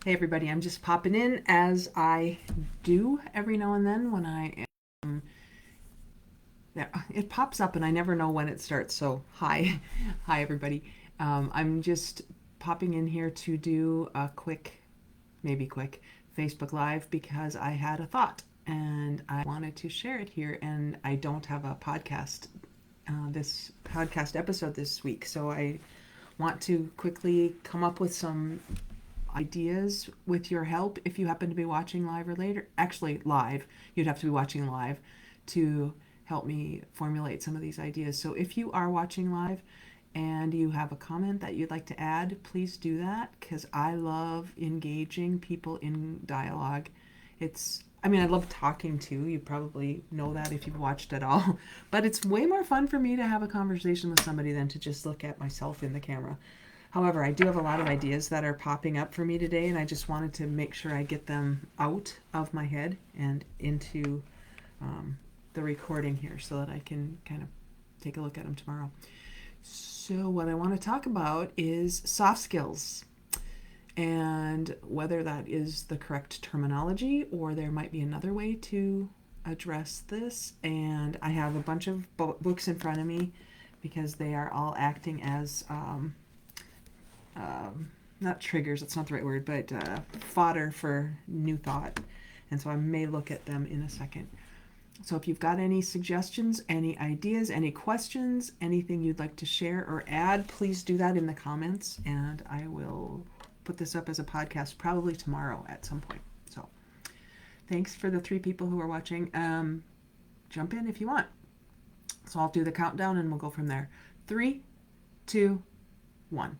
Hey everybody, I'm just popping in as I do every now and then when I am. Yeah, it pops up and I never know when it starts. So, hi. Hi everybody. I'm just popping in here to do a maybe quick, Facebook Live because I had a thought and I wanted to share it here. And I don't have a this podcast episode this week. So, I want to quickly come up with some ideas with your help if you happen to be watching live or later. Actually, live. You'd have to be watching live to help me formulate some of these ideas. So if you are watching live and you have a comment that you'd like to add, please do that because I love engaging people in dialogue. I love talking too. You probably know that if you've watched at all. But it's way more fun for me to have a conversation with somebody than to just look at myself in the camera. However, I do have a lot of ideas that are popping up for me today, and I just wanted to make sure I get them out of my head and into the recording here so that I can kind of take a look at them tomorrow. So, what I want to talk about is soft skills and whether that is the correct terminology or there might be another way to address this. And I have a bunch of books in front of me because they are all acting as not triggers, that's not the right word, but fodder for new thought. And so I may look at them in a second. So if you've got any suggestions, any ideas, any questions, anything you'd like to share or add, please do that in the comments. And I will put this up as a podcast probably tomorrow at some point. So thanks for the 3 people who are watching. Jump in if you want. So I'll do the countdown and we'll go from there. 3, 2, 1.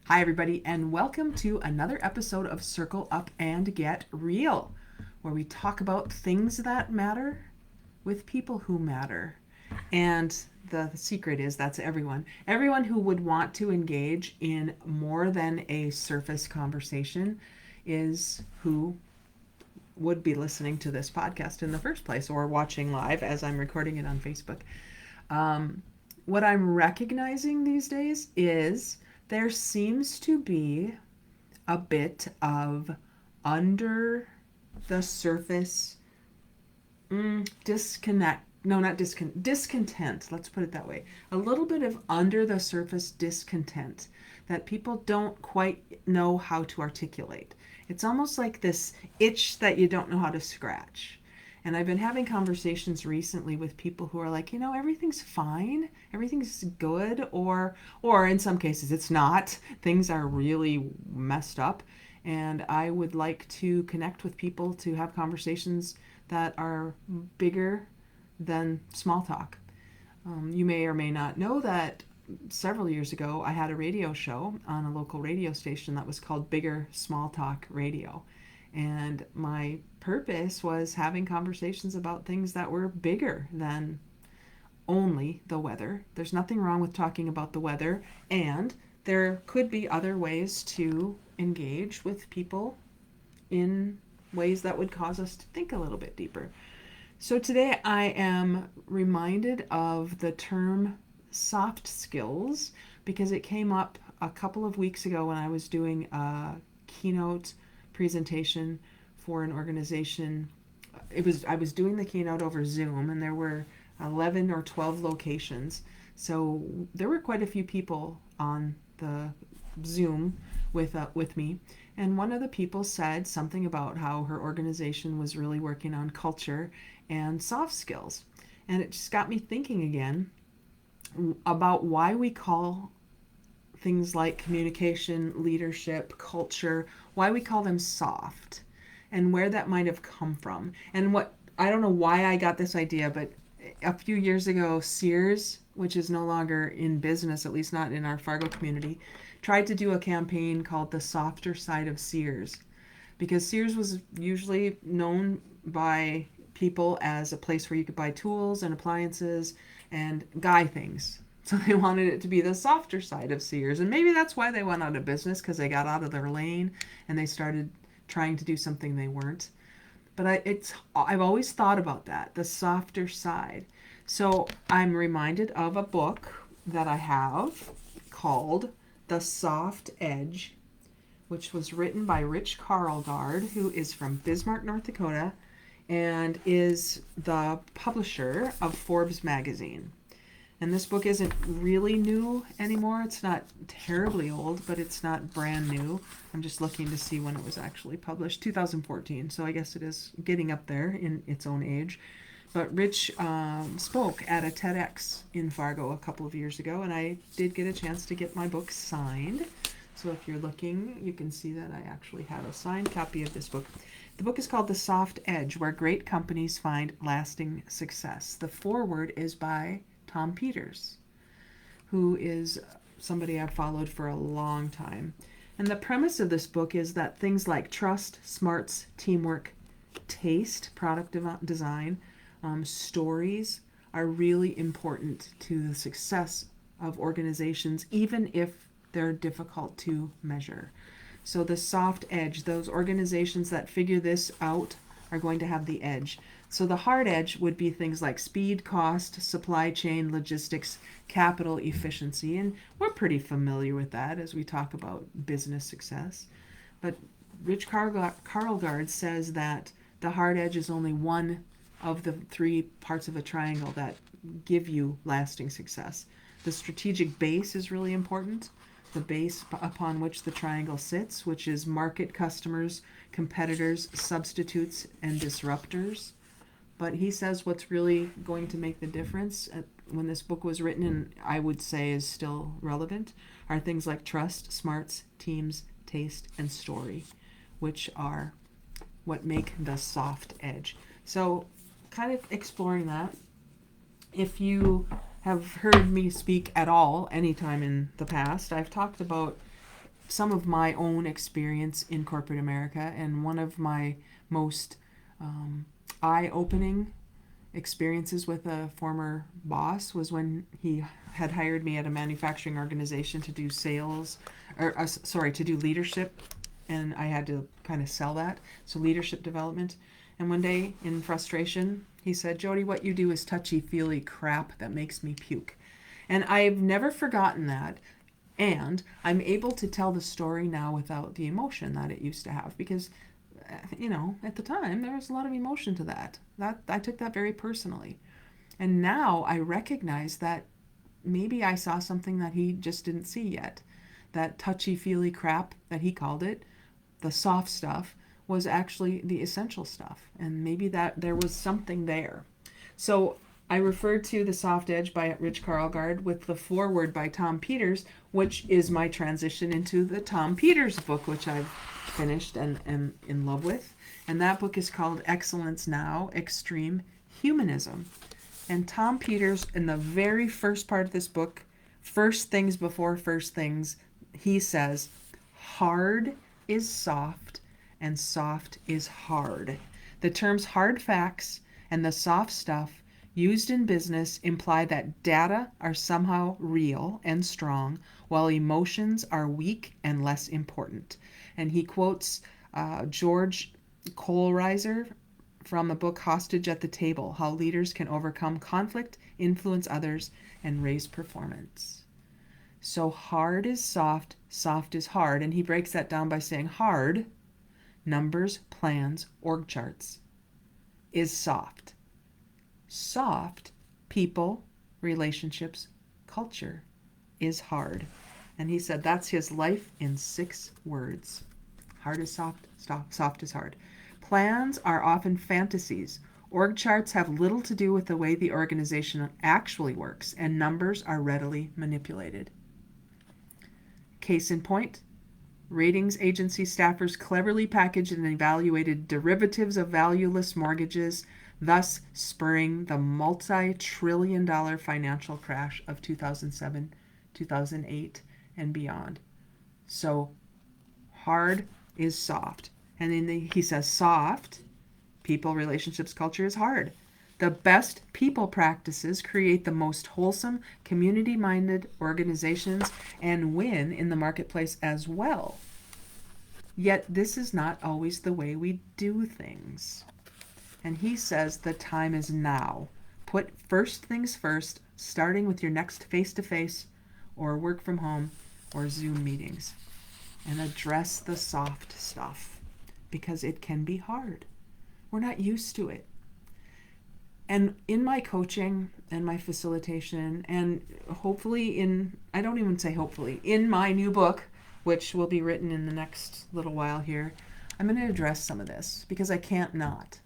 Hi, everybody, and welcome to another episode of Circle Up and Get Real, where we talk about things that matter with people who matter. And the secret is that's everyone. Everyone who would want to engage in more than a surface conversation is who would be listening to this podcast in the first place or watching live as I'm recording it on Facebook. What I'm recognizing these days is there seems to be a bit of under the surface discontent. Let's put it that way. A little bit of under the surface discontent that people don't quite know how to articulate. It's almost like this itch that you don't know how to scratch. And I've been having conversations recently with people who are like, everything's fine, everything's good, or in some cases it's not. Things are really messed up. And I would like to connect with people to have conversations that are bigger than small talk. You may or may not know that several years ago I had a radio show on a local radio station that was called Bigger Small Talk Radio. And my purpose was having conversations about things that were bigger than only the weather. There's nothing wrong with talking about the weather, and there could be other ways to engage with people in ways that would cause us to think a little bit deeper. So today I am reminded of the term soft skills because it came up a couple of weeks ago when I was doing a keynote presentation for an organization. I was doing the keynote over Zoom, and there were 11 or 12 locations. So there were quite a few people on the Zoom with me. And one of the people said something about how her organization was really working on culture and soft skills. And it just got me thinking again about why we call things like communication, leadership, culture, why we call them soft and where that might have come from. And I don't know why I got this idea, but a few years ago, Sears, which is no longer in business, at least not in our Fargo community, tried to do a campaign called The Softer Side of Sears, because Sears was usually known by people as a place where you could buy tools and appliances and guy things. So they wanted it to be the softer side of Sears. And maybe that's why they went out of business, because they got out of their lane and they started trying to do something they weren't. But I've always thought about that, the softer side. So I'm reminded of a book that I have called The Soft Edge, which was written by Rich Karlgaard, who is from Bismarck, North Dakota, and is the publisher of Forbes magazine. And this book isn't really new anymore. It's not terribly old, but it's not brand new. I'm just looking to see when it was actually published. 2014, so I guess it is getting up there in its own age. But Rich spoke at a TEDx in Fargo a couple of years ago, and I did get a chance to get my book signed. So if you're looking, you can see that I actually have a signed copy of this book. The book is called The Soft Edge, Where Great Companies Find Lasting Success. The foreword is by Tom Peters, who is somebody I've followed for a long time. And the premise of this book is that things like trust, smarts, teamwork, taste, product design, stories are really important to the success of organizations, even if they're difficult to measure. So the soft edge, those organizations that figure this out are going to have the edge. So the hard edge would be things like speed, cost, supply chain, logistics, capital efficiency, and we're pretty familiar with that as we talk about business success. But Rich Karlgaard says that the hard edge is only one of the three parts of a triangle that give you lasting success. The strategic base is really important, the base upon which the triangle sits, which is market, customers, competitors, substitutes, and disruptors. But he says what's really going to make the difference when this book was written, and I would say is still relevant, are things like trust, smarts, teams, taste, and story, which are what make the soft edge. So kind of exploring that. If you have heard me speak at all anytime in the past, I've talked about some of my own experience in corporate America, and one of my most eye-opening experiences with a former boss was when he had hired me at a manufacturing organization to do to do leadership, and I had to kind of sell that, so leadership development. And one day, in frustration, he said, "Jodee, what you do is touchy-feely crap that makes me puke." And I've never forgotten that. And I'm able to tell the story now without the emotion that it used to have, because, at the time, there was a lot of emotion to that. I took that very personally. And now I recognize that maybe I saw something that he just didn't see yet. That touchy-feely crap that he called it, the soft stuff, was actually the essential stuff, and maybe that there was something there. So I referred to The Soft Edge by Rich Karlgaard with the foreword by Tom Peters, which is my transition into the Tom Peters book, which I've finished and am in love with. And that book is called Excellence Now, Extreme Humanism. And Tom Peters, in the very first part of this book, first things before first things, he says, hard is soft and soft is hard. The terms hard facts and the soft stuff used in business imply that data are somehow real and strong, while emotions are weak and less important. And he quotes George Kohlreiser from the book Hostage at the Table, How Leaders Can Overcome Conflict, Influence Others, and Raise Performance. So hard is soft, soft is hard. And he breaks that down by saying hard, numbers, plans, org charts, is soft. Soft, people, relationships, culture, is hard. And he said that's his life in 6 words. Hard is soft, soft is hard. Plans are often fantasies. Org charts have little to do with the way the organization actually works, and numbers are readily manipulated. Case in point, ratings agency staffers cleverly packaged and evaluated derivatives of valueless mortgages, thus spurring the multi-trillion-dollar financial crash of 2007, 2008, and beyond. So hard is soft. And then he says soft, people, relationships, culture is hard. The best people practices create the most wholesome, community-minded organizations and win in the marketplace as well. Yet this is not always the way we do things. And he says the time is now. Put first things first, starting with your next face-to-face or work from home or Zoom meetings. and address the soft stuff because it can be hard. We're not used to it. And in my coaching and my facilitation, and hopefully I don't even say hopefully, in my new book, which will be written in the next little while here, I'm going to address some of this because I can't not.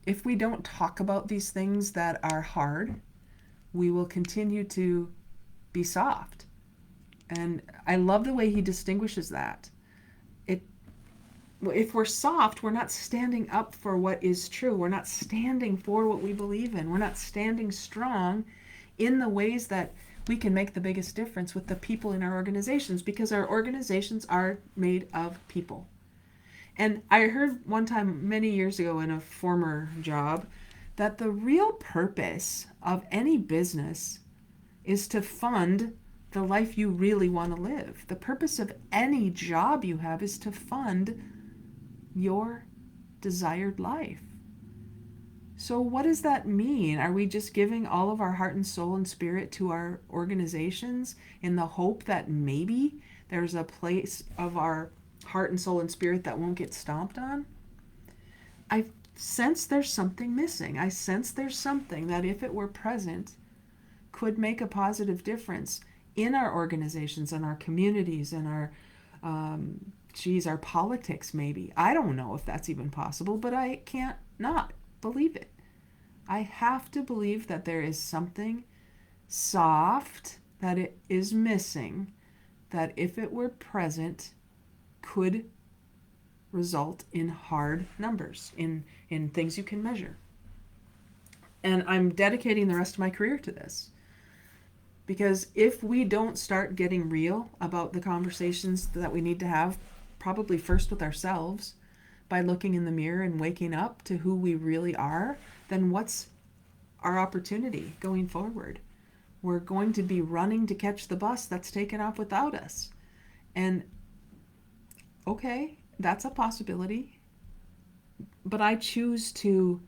If we don't talk about these things that are hard, we will continue to be soft. And I love the way he distinguishes that. If we're soft, we're not standing up for what is true. We're not standing for what we believe in. We're not standing strong in the ways that we can make the biggest difference with the people in our organizations, because our organizations are made of people. And I heard one time many years ago in a former job that the real purpose of any business is to fund the life you really want to live. The purpose of any job you have is to fund your desired life. So what does that mean? Are we just giving all of our heart and soul and spirit to our organizations in the hope that maybe there's a place of our heart and soul and spirit that won't get stomped on? I sense there's something missing. I sense there's something that, if it were present, could make a positive difference in our organizations and our communities and our our politics maybe. I don't know if that's even possible, but I can't not believe it. I have to believe that there is something soft that it is missing, that if it were present could result in hard numbers, in things you can measure. And I'm dedicating the rest of my career to this. Because if we don't start getting real about the conversations that we need to have, probably first with ourselves, by looking in the mirror and waking up to who we really are, then what's our opportunity going forward? We're going to be running to catch the bus that's taken off without us. And okay, that's a possibility. But I choose to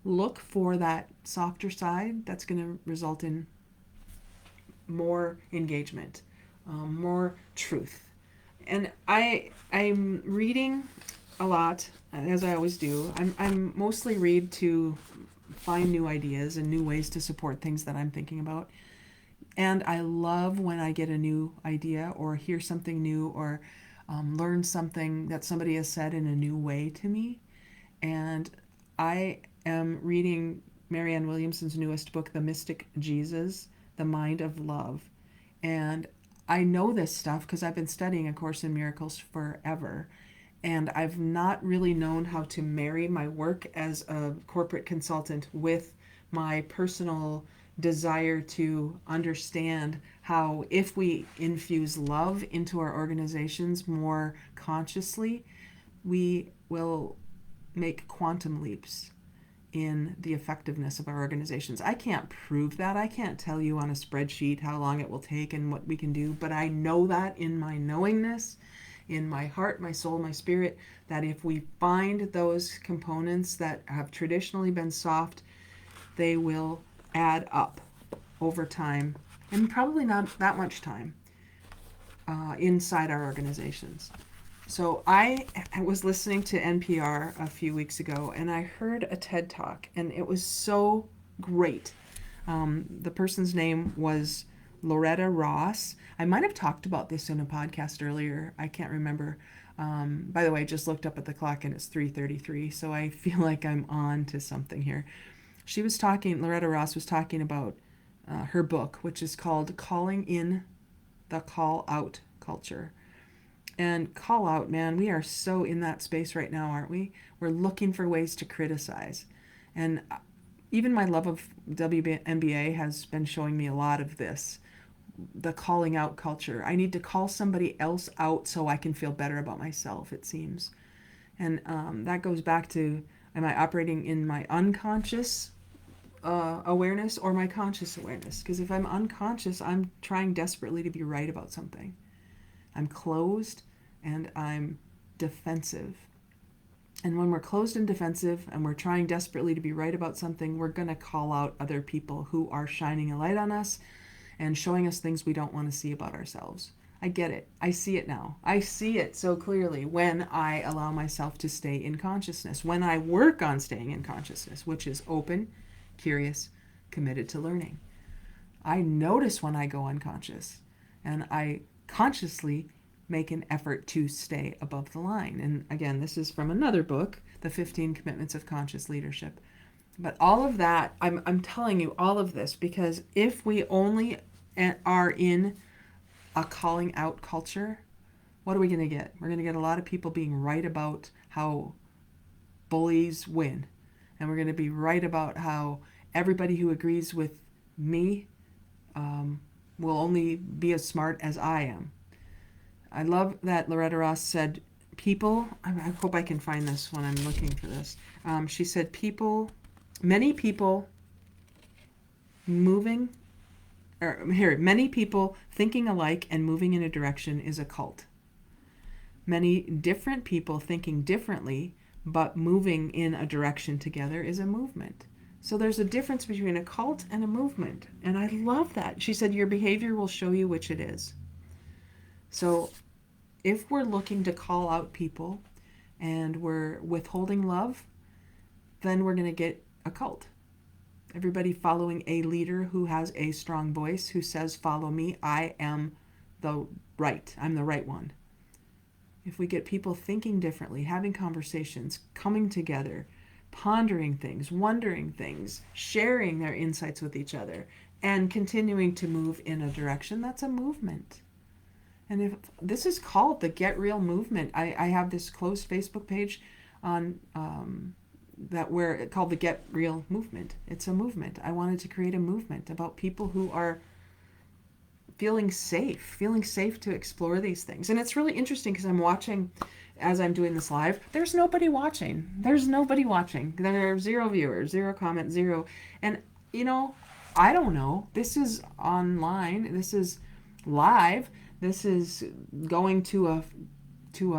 look for that softer side that's going to result in more engagement, more truth. And I'm reading a lot, as I always do. I'm mostly read to find new ideas and new ways to support things that I'm thinking about. And I love when I get a new idea or hear something new or learn something that somebody has said in a new way to me. And I am reading Marianne Williamson's newest book, The Mystic Jesus, The Mind of Love. And I know this stuff because I've been studying A Course in Miracles forever. And I've not really known how to marry my work as a corporate consultant with my personal desire to understand how, if we infuse love into our organizations more consciously, we will make quantum leaps in the effectiveness of our organizations. I can't prove that. I can't tell you on a spreadsheet how long it will take and what we can do, but I know that in my knowingness, in my heart, my soul, my spirit, that if we find those components that have traditionally been soft, they will add up over time, and probably not that much time, inside our organizations. So I was listening to NPR a few weeks ago, and I heard a TED Talk, and it was so great. The person's name was Loretta Ross. I might have talked about this in a podcast earlier. I can't remember. By the way, I just looked up at the clock, and it's 3:33, so I feel like I'm on to something here. Loretta Ross was talking about her book, which is called Calling in the Call Out Culture. And call out, man, we are so in that space right now, aren't we? We're looking for ways to criticize. And even my love of WNBA has been showing me a lot of this, the calling out culture. I need to call somebody else out so I can feel better about myself, it seems. And that goes back to, am I operating in my unconscious awareness or my conscious awareness? Because if I'm unconscious, I'm trying desperately to be right about something. I'm closed and I'm defensive. And when we're closed and defensive and we're trying desperately to be right about something, we're going to call out other people who are shining a light on us and showing us things we don't want to see about ourselves. I get it. I see it now. I see it so clearly when I allow myself to stay in consciousness, when I work on staying in consciousness, which is open, curious, committed to learning. I notice when I go unconscious, and I consciously make an effort to stay above the line. And again, this is from another book, The 15 Commitments of Conscious Leadership. But all of that, I'm telling you all of this because if we only are in a calling out culture, what are we going to get? We're going to get a lot of people being right about how bullies win. And we're going to be right about how everybody who agrees with me will only be as smart as I am. I love that Loretta Ross said, people, I hope I can find this when I'm looking for this. She said, many people thinking alike and moving in a direction is a cult. Many different people thinking differently but moving in a direction together is a movement. So there's a difference between a cult and a movement. And I love that. She said, your behavior will show you which it is. So if we're looking to call out people and we're withholding love, then we're going to get a cult. Everybody following a leader who has a strong voice, who says, follow me, I'm the right one. If we get people thinking differently, having conversations, coming together, pondering things, wondering things, sharing their insights with each other, and continuing to move in a direction, that's a movement. And if this is called the Get Real movement, I have this closed Facebook page on called the Get Real movement. It's a movement. I wanted to create a movement about people who are feeling safe to explore these things. And it's really interesting because I'm watching, as I'm doing this live, there's nobody watching. There are 0 viewers, 0 comments, 0. And, I don't know. This is online. This is live. This is going to a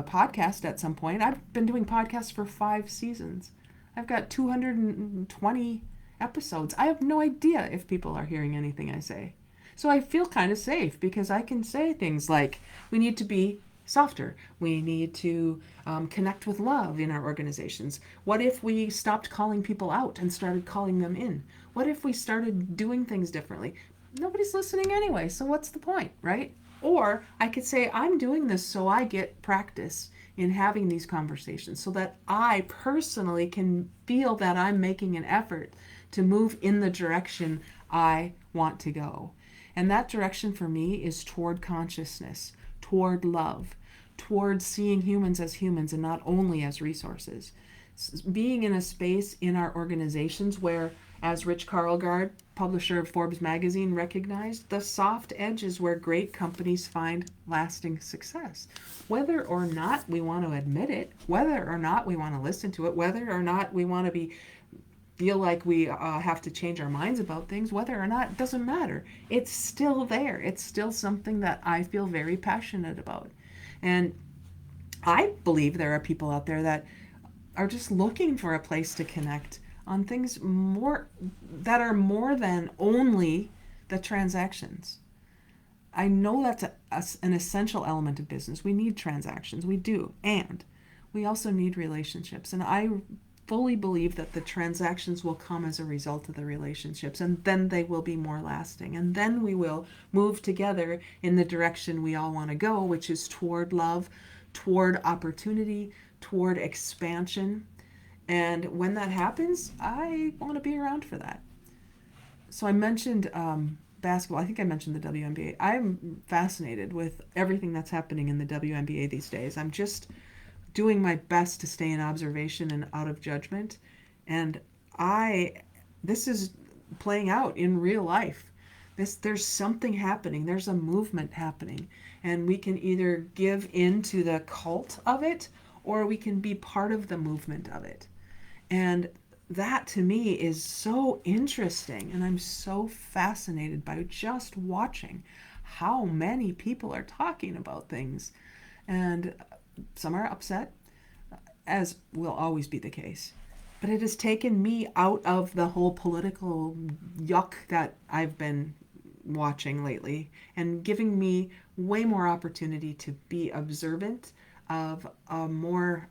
podcast at some point. I've been doing podcasts for 5 seasons. I've got 220 episodes. I have no idea if people are hearing anything I say. So I feel kind of safe because I can say things like, we need to be softer. We need to connect with love in our organizations. What if we stopped calling people out and started calling them in? What if we started doing things differently? Nobody's listening anyway, so what's the point, right? Or I could say, I'm doing this so I get practice in having these conversations so that I personally can feel that I'm making an effort to move in the direction I want to go. And that direction for me is toward consciousness, toward love, toward seeing humans as humans and not only as resources. Being in a space in our organizations where, as Rich Karlgaard, publisher of Forbes magazine, recognized, the soft edge is where great companies find lasting success. Whether or not we want to admit it, whether or not we want to listen to it, whether or not we want to feel like we have to change our minds about things, whether or not, it doesn't matter. It's still there. It's still something that I feel very passionate about. And I believe there are people out there that are just looking for a place to connect on things that are more than only the transactions. I know that's an essential element of business. We need transactions. We do. And we also need relationships. And I fully believe that the transactions will come as a result of the relationships, and then they will be more lasting. And then we will move together in the direction we all want to go, which is toward love, toward opportunity, toward expansion. And when that happens, I want to be around for that. So I mentioned basketball. I think I mentioned the WNBA. I'm fascinated with everything that's happening in the WNBA these days. I'm just doing my best to stay in observation and out of judgment. And this is playing out in real life. There's something happening. There's a movement happening. And we can either give in to the cult of it, or we can be part of the movement of it. And that to me is so interesting. And I'm so fascinated by just watching how many people are talking about things. And some are upset, as will always be the case. But it has taken me out of the whole political yuck that I've been watching lately and giving me way more opportunity to be observant of a more,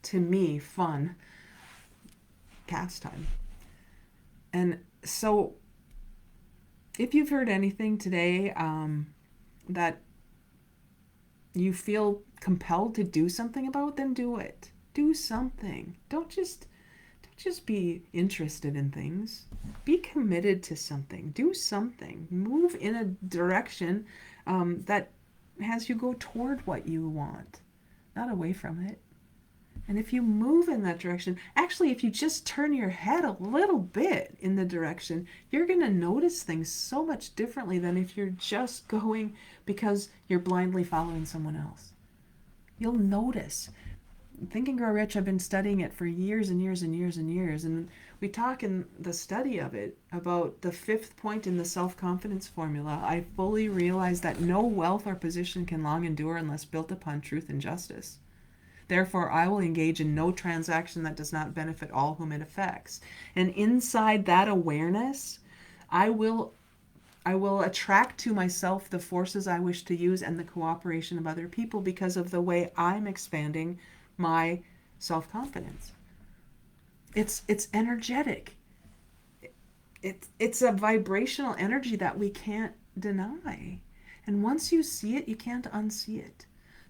to me, fun pastime. And so, if you've heard anything today that you feel compelled to do something about, then do it. Do something. Don't just be interested in things. Be committed to something. Do something. Move in a direction that has you go toward what you want, not away from it. And if you move in that direction, actually, if you just turn your head a little bit in the direction, you're going to notice things so much differently than if you're just going because you're blindly following someone else. You'll notice. Think and Grow Rich, I've been studying it for years and years and years and years. And we talk in the study of it about the fifth point in the self-confidence formula. I fully realize that no wealth or position can long endure unless built upon truth and justice. Therefore, I will engage in no transaction that does not benefit all whom it affects. And inside that awareness, I will attract to myself the forces I wish to use and the cooperation of other people because of the way I'm expanding my self-confidence. It's energetic. It's a vibrational energy that we can't deny. And once you see it, you can't unsee it.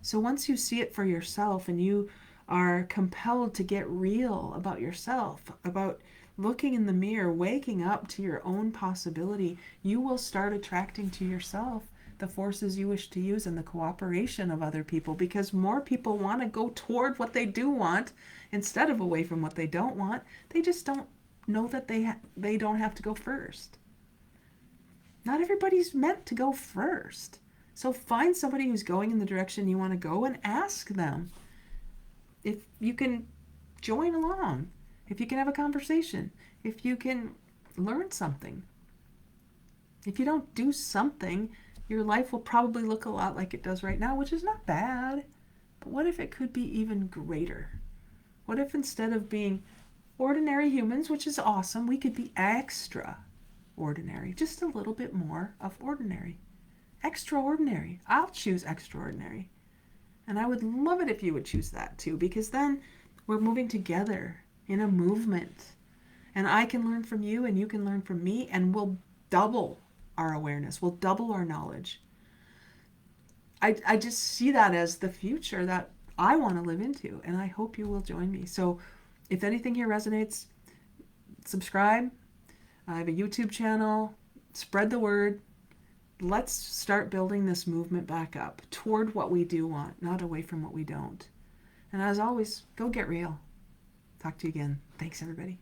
So once you see it for yourself and you are compelled to get real about yourself, about looking in the mirror, waking up to your own possibility, you will start attracting to yourself the forces you wish to use and the cooperation of other people, because more people want to go toward what they do want instead of away from what they don't want. They just don't know that they don't have to go first. Not everybody's meant to go first. So find somebody who's going in the direction you want to go and ask them if you can join along, if you can have a conversation, if you can learn something. If you don't do something, your life will probably look a lot like it does right now, which is not bad. But what if it could be even greater? What if instead of being ordinary humans, which is awesome, we could be extraordinary, just a little bit more of ordinary. Extraordinary. I'll choose extraordinary. And I would love it if you would choose that too, because then we're moving together in a movement. And I can learn from you and you can learn from me, and we'll double our awareness. We'll double our knowledge. I just see that as the future that I want to live into, and I hope you will join me. So if anything here resonates, subscribe. I have a YouTube channel. Spread the word. Let's start building this movement back up toward what we do want, not away from what we don't. And as always, go get real. Talk to you again. Thanks, everybody.